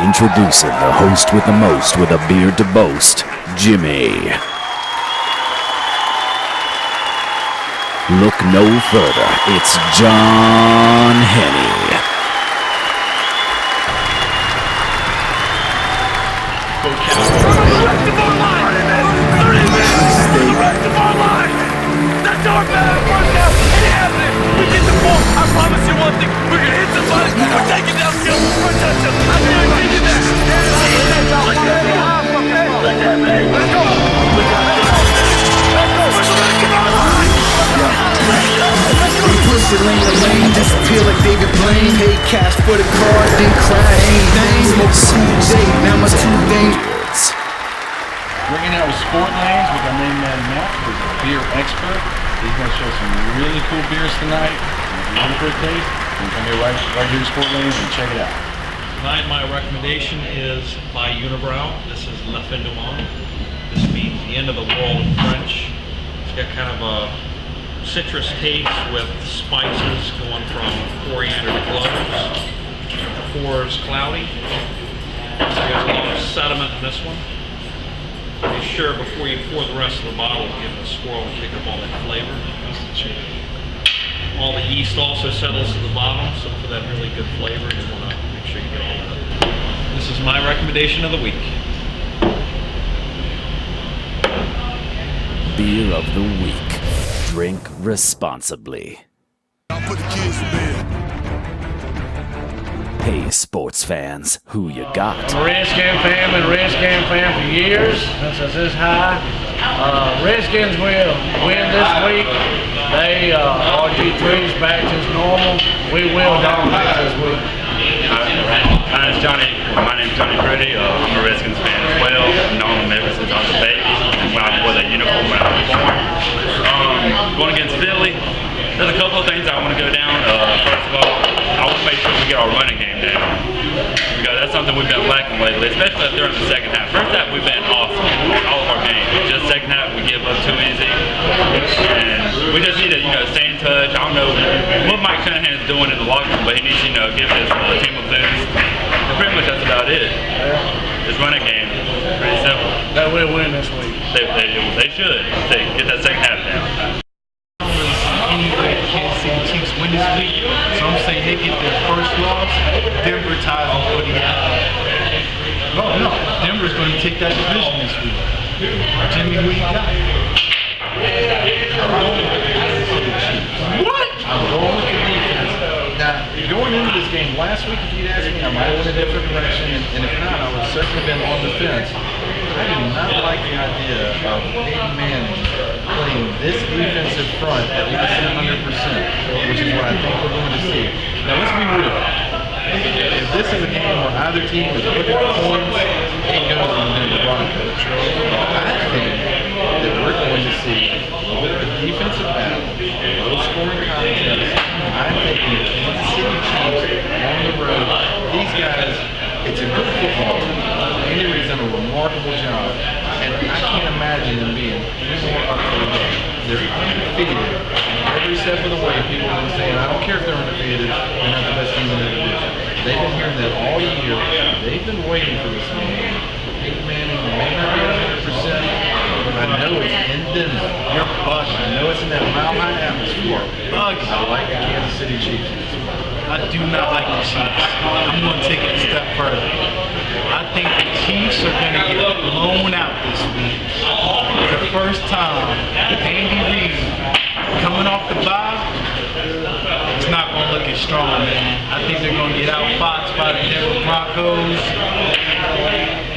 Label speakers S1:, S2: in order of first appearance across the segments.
S1: Introducing the host with the most with a beard to boast, Jimmy. Look no further, it's John Henney.
S2: Rest of our line! 30 minutes! Rest of our line! That's our bad workout! It happened! We get the ball! I promise you one thing! We're gonna hit somebody! We're taking down field! We're touching! I guarantee you that! Let's go!
S3: We push it lane to lane, disappear like David Blaine. Pay cash for the car, then crash. Things smoke CJ, now my two things.
S4: Bringing out with Sport Lanes with our main man Matt, who's a beer expert. He's going to show some really cool beers tonight. If you want a good taste, you can come here right here to Sport Lanes and check it out.
S5: Tonight my recommendation is by Unibrow. This is La Fin du Monde. This means the end of the world in French. It's got kind of a citrus taste with spices going from coriander to cloves. The pour is cloudy. There's a lot of sediment in this one. Be sure before you pour the rest of the bottle, give it a swirl and kick up all that flavor. All the yeast also settles to the bottom, so for that really good flavor, you want to make sure you get all that. This is my recommendation of the week.
S1: Beer of the week. Drink responsibly.
S2: I'll put the kids to bed.
S1: Hey, sports fans, who you got?
S6: I'm a Redskin fan, been a Redskin fan for years, since this high. Redskins will win this week. RG3's back to his normal. We will dominate this week.
S7: My name's Johnny Pretty. I'm a Redskins fan as well. I've known them ever since I was a baby. And when I wore that uniform when I was born. Going against Philly, there's a couple of things I want to go down. First of all, I want to make sure we get our running game down. Because that's something we've been lacking lately, especially during the second half. First half, we've been awesome in all of our games. Just second half, we give up too easy. And we just need to, stay in touch. I don't know what Mike Shanahan is doing in the locker room, but he needs to, give his team a boost. And pretty much that's about it. His running game, pretty simple.
S6: That will win this week.
S7: They should. Get that second half down.
S8: Any way the Kansas City Chiefs win this week, so I'm saying they get their first loss. Denver ties them for the No, Denver's going to take that division this week. Jimmy, who you got? What? I'm going with the defense. Now, going into this game last week, if you'd asked me, I might have went a different direction, and if not, I would have certainly been on the fence. I do not like the idea of Peyton Manning playing this defensive front at least 100%, which is what I think we're going to see. Now, let's be real. If this is a game where either team is looking for points, it goes on the Broncos. I think that we're going to see a bit of a defensive battle, a low-scoring contest. I'm thinking Kansas City Chiefs on the road. These guys, it's a good football team. Andy Reid's done a remarkable job, and I can't imagine them being any more up for the game. They're undefeated. Every step of the way, people have been saying, I don't care if they're undefeated, they're not the best team in their division. They've been hearing that all year. They've been waiting for this game. Peyton Manning may not be 100%, but I know it's in Denver. You're bugging. I know it's in that mile-high atmosphere. Bugging. I like the Kansas City Chiefs. I do not like the Chiefs. I'm going to take it a step further. I think the Chiefs are going to get blown out this week. For the first time, Andy Reid coming off the bye, it's not going to look as strong, man. I think they're going to get outfoxed by the Denver Broncos.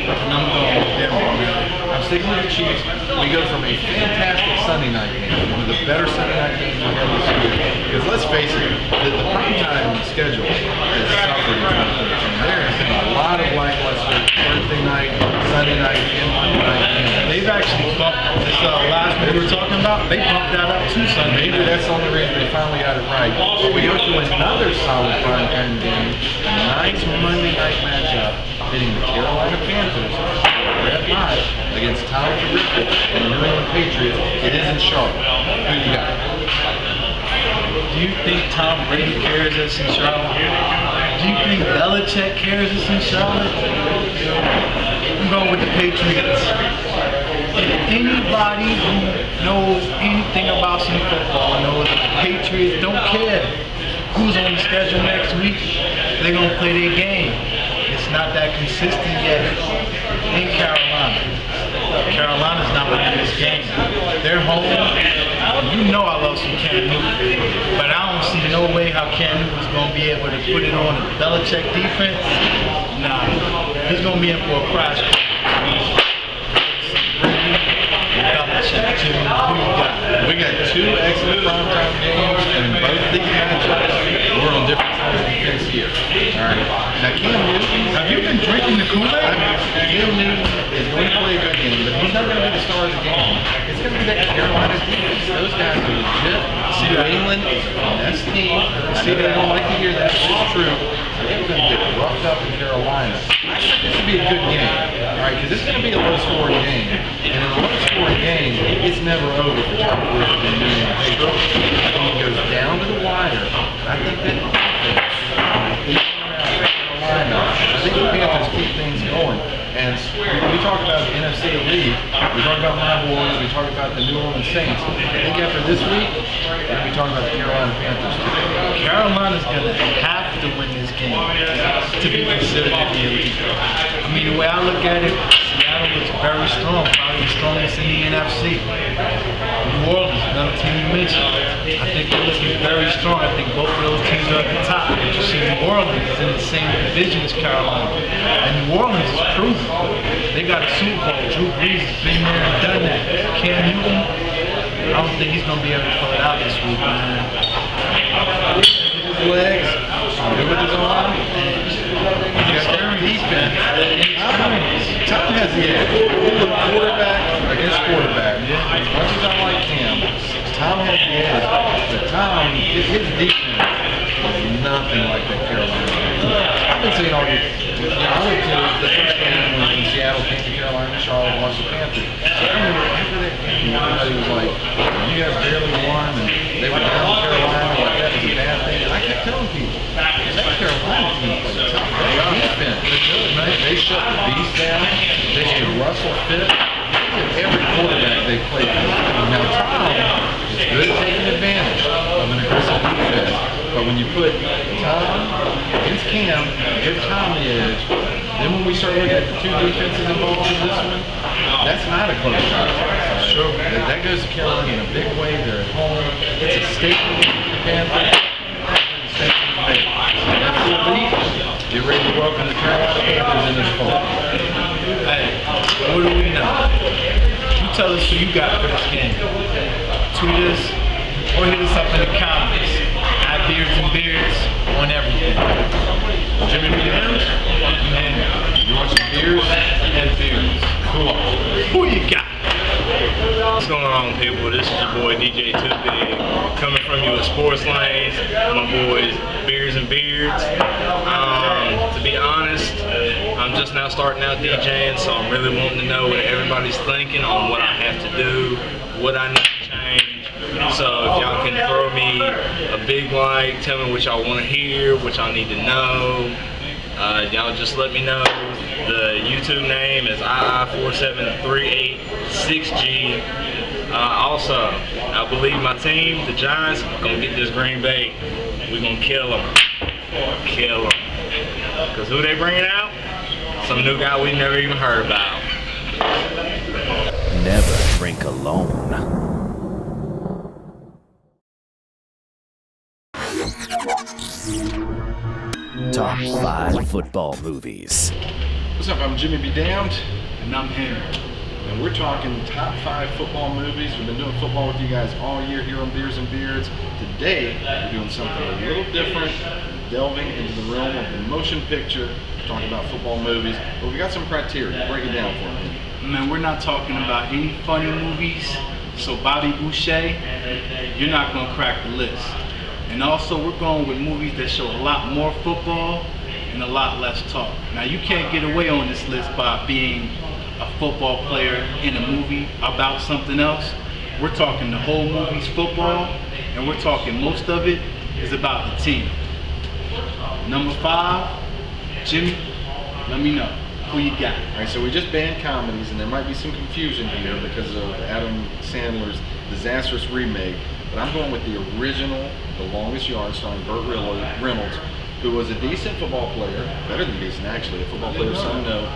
S8: And I'm going with Denver, man. I'm sticking with the Chiefs. We go from a fantastic Sunday night game, one of the better Sunday night games we've had this year. Because let's face it, the primetime schedule has suffered in 2013. There has been a lot of lackluster Thursday night, Sunday night, and Monday night games. They've actually bumped this last one we were talking about. They bumped that up to Sunday. Maybe that's on the reason they finally got it right. But we go to another solid primetime game, a nice Monday night matchup, hitting the Carolina Panthers, Red Hot, against Tom Terrific and the New England Patriots. It is in Charlotte. Who you got? Do you think Tom Brady carries us in Charlotte?
S3: Do you think Belichick carries us in Charlotte? I'm going with the Patriots. Anybody who knows anything about some football knows that the Patriots don't care who's on the schedule next week. They're going to play their game. It's not that consistent yet in Carolina. Carolina's not winning this game. They're home. You know I love some Cam Newton, but I don't see no way how Cam Newton's going to be able to put it on a Belichick defense. Nah, he's going to be in for a crash.
S8: We got 2 excellent primetime games, and both of these matchups we're on different sides of the fence here. All right. Now, Cam Newton, have you been drinking the Kool-Aid? Cam Newton is going to play a good game, but he's not going to be the star of the game. It's going to be that Carolina defense. Those guys are legit. See, New England, that's the team. I see they don't like to hear that, but it's true. They're going to get roughed up in Carolina. I think this will be a good game, all right, because this is going to be a low-scoring game. And in a low-scoring game, it's never over for John Clifford and New England Patriots. I think it goes down to the wire. I think that Carolina, I think the Panthers keep things going. And we talk about the NFC Elite, we talk about my boys, we talk about the New Orleans Saints. I think after this week, we're going to be talking about the Carolina Panthers.
S3: Carolina's going to have to win this game to be considered to be elite. I mean, the way I look at it, Seattle looks very strong, probably the strongest in the NFC. New Orleans, another team you mentioned, I think they're looking very strong. I think both of those teams are at the top. But you see New Orleans is in the same division as Carolina. And New Orleans is proven. They got a Super Bowl. Drew Brees has been there and done that. Cam Newton, I don't think he's going to be able to pull it out this week, man.
S8: His legs, good with his arm. He's got their defense. Tom has the edge. Quarterback against quarterback. As much as I like Cam, Tom has the edge. But Tom, his defense is nothing like that Carolina. I've been saying all year. I went to the first game when Seattle came to Carolina, Charlotte watched the Panthers. I remember after that game, everybody was like, you guys barely won, and they were down to Carolina, like that was a bad thing. And I kept telling people, that Carolina team played tough. That defense, they're good, man. They shut the beast down. They made Russell fit. Every quarterback they played. Now Tom is good at taking advantage of an aggressive defense. But when you put Tom against Cam, give Tom the edge, then when we start looking at the 2 defenses involved in this one, that's not a close contest. Sure. That goes to Carolina in a big way. They're at home. It's a statement for the Panthers. That's the elite. Get ready to welcome the Carolina Panthers in this fall.
S3: Hey, what do we know? You tell us who you got for this game. Tweet us or hit us up in the comments. Beards and Beards on everything.
S8: Jimmy Beards?
S3: Man,
S8: You want some beers?
S3: and Beards.
S8: Cool.
S3: Who you got?
S7: What's going on, people? This is your boy DJ Too Big, coming from you with Sports Lanes. My boys Beers and Beards. To be honest, I'm just now starting out DJing, so I'm really wanting to know what everybody's thinking on what I have to do, what I need to change. So if y'all can throw me a big like, tell me what y'all want to hear, what y'all need to know. Y'all just let me know. The YouTube name is II47386G. Also, I believe my team, the Giants, are gonna get this Green Bay. We're gonna kill them. Kill them. Cause who they bringing out? Some new guy we never even heard about.
S1: Never drink alone. Top 5 football movies.
S8: What's up? I'm Jimmy Be Damned.
S3: And I'm Henry.
S8: And we're talking top 5 football movies. We've been doing football with you guys all year here on Beers and Beards. Today, we're doing something a little different, delving into the realm of the motion picture, talking about football movies. But we got some criteria. Break it down for me.
S3: Man, we're not talking about any funny movies, so Bobby Boucher, you're not going to crack the list. And also, we're going with movies that show a lot more football and a lot less talk. Now, you can't get away on this list by being a football player in a movie about something else. We're talking the whole movie's football, and we're talking most of it is about the team. Number 5, Jimmy, let me know. Who you got?
S8: All right, so we just banned comedies, and there might be some confusion here because of Adam Sandler's disastrous remake. But I'm going with the original, The Longest Yard, starring Burt Reynolds, who was a decent football player, better than decent actually, a football player of some note.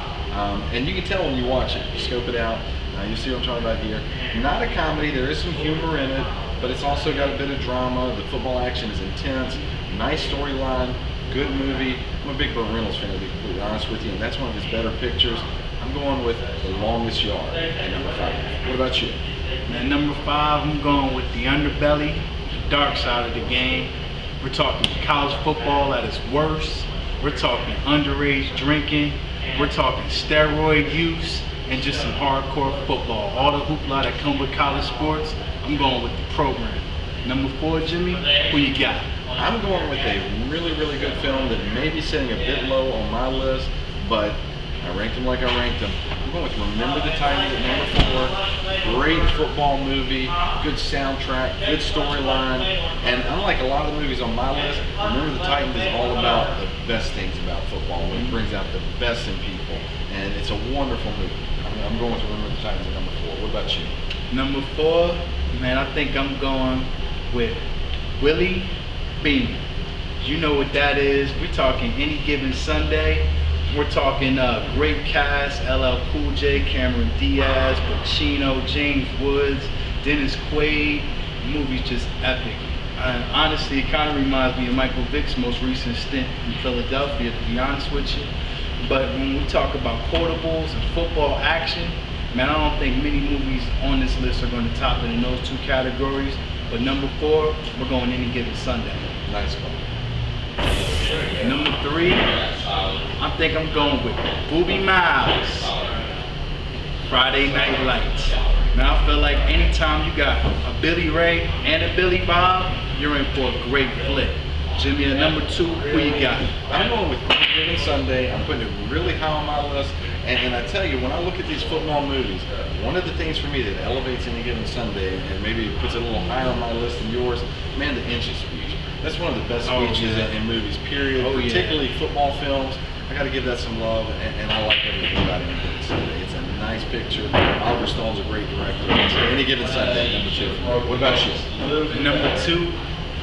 S8: And you can tell when you watch it, you scope it out, you see what I'm talking about here. Not a comedy, there is some humor in it, but it's also got a bit of drama. The football action is intense, nice storyline, good movie. I'm a big Burt Reynolds fan, to be completely honest with you, and that's one of his better pictures. I'm going with The Longest Yard at number 5. What about you?
S3: At number 5, I'm going with the underbelly, the dark side of the game. We're talking college football at its worst. We're talking underage drinking. We're talking steroid use and just some hardcore football. All the hoopla that come with college sports, I'm going with the program. Number 4, Jimmy, who you got?
S8: I'm going with a really, really good film that may be sitting a bit low on my list, but I ranked them like I ranked them. I'm going with Remember the Titans at number 4. Great football movie, good soundtrack, good storyline, and unlike a lot of the movies on my list, Remember the Titans is all about the best things about football. It brings out the best in people, and it's a wonderful movie. I'm going with Remember the Titans at number 4. What about you?
S3: Number 4, man, I think I'm going with Willie Beamen. You know what that is. We're talking Any Given Sunday. We're talking great cast, LL Cool J, Cameron Diaz, Pacino, James Woods, Dennis Quaid. The movie's just epic. And honestly, it kind of reminds me of Michael Vick's most recent stint in Philadelphia, to be honest with you. But when we talk about quotables and football action, man, I don't think many movies on this list are going to top it in those 2 categories. But number 4, we're going Any Given Sunday.
S8: Nice call.
S3: Number 3, I think I'm going with Booby Miles, Friday Night Lights. Now I feel like anytime you got a Billy Ray and a Billy Bob, you're in for a great flick. Jimmy, at number 2, who you got?
S8: I'm going with Any Given Sunday. I'm putting it really high on my list. And I tell you, when I look at these football movies, one of the things for me that elevates Any Given Sunday and maybe puts it a little higher on my list than yours, man, the Inches speech. That's one of the best speeches in movies, period. Particularly football films. I got to give that some love, and I like everything about Any Given Sunday. It's a nice picture. Oliver Stone's a great director. Any Given Sunday, number 2. What about you?
S3: Number 2,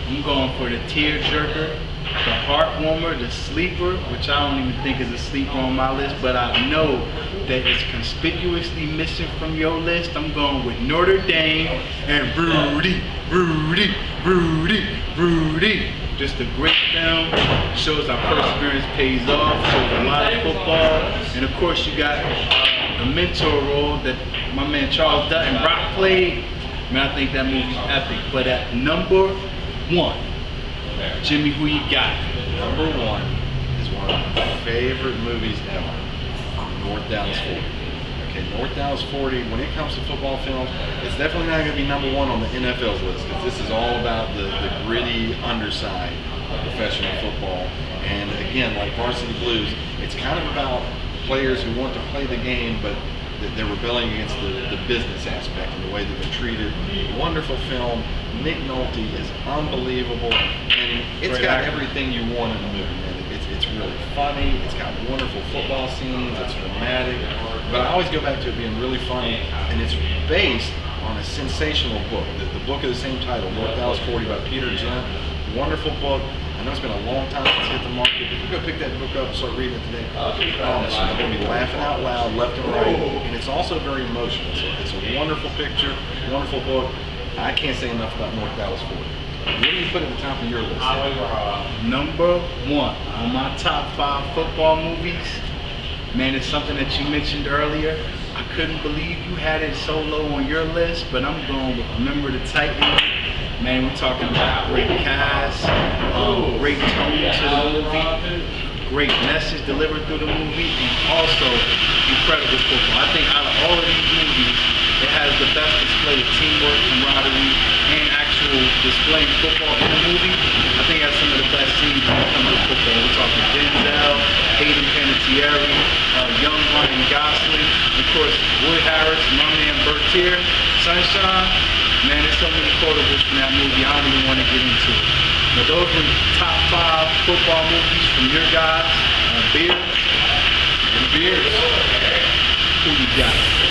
S3: I'm going for the tearjerker, the heartwarmer, the sleeper, which I don't even think is a sleeper on my list, but I know that it's conspicuously missing from your list. I'm going with Notre Dame and Rudy. Just a great film. Shows how perseverance pays off. Shows a lot of football, and of course you got the mentor role that my man Charles Dutton Rock played. Man, I think that movie's epic. But at number 1, Jimmy, who you got?
S8: Number 1 is one of my favorite movies ever, North Dallas 40. Okay, North Dallas 40, when it comes to football films, it's definitely not going to be number 1 on the NFL's list, because this is all about the gritty underside of professional football. And again, like Varsity Blues, it's kind of about players who want to play the game, but they're rebelling against the business aspect and the way that they're treated. Wonderful film. Nick Nolte is unbelievable, and it's got everything you want in a movie. Man. It's really funny. It's got wonderful football scenes. It's dramatic, but I always go back to it being really funny, and it's based on a sensational book. The book of the same title, North Dallas 40 by Peter Gent. Wonderful book. I know it's been a long time since it hit the market. If you go pick that book up and start reading it today, I promise you, you're going to be laughing out loud, left and right. And it's also very emotional. So it's a wonderful picture, wonderful book. I can't say enough about North Dallas 40. What do you put at the top of your list?
S3: Number 1 on my top 5 football movies. Man, it's something that you mentioned earlier. I couldn't believe you had it so low on your list, but I'm going with Remember the Titans. Man, we're talking about great cast, great tone to the movie, great message delivered through the movie, and also incredible football. I think out of all of these movies, it has the best display of teamwork, camaraderie, and actual displaying football in the movie. I think that's some of the best scenes when it comes to football. We're talking Denzel, Hayden Panettiere, young Ryan Gosling, of course, Wood Harris, my man Bertier, Sunshine. Man, there's so many quotables from that movie, I don't even want to get into it.
S4: Now those were top 5 football movies from your guys. Beer and beers. Who you got?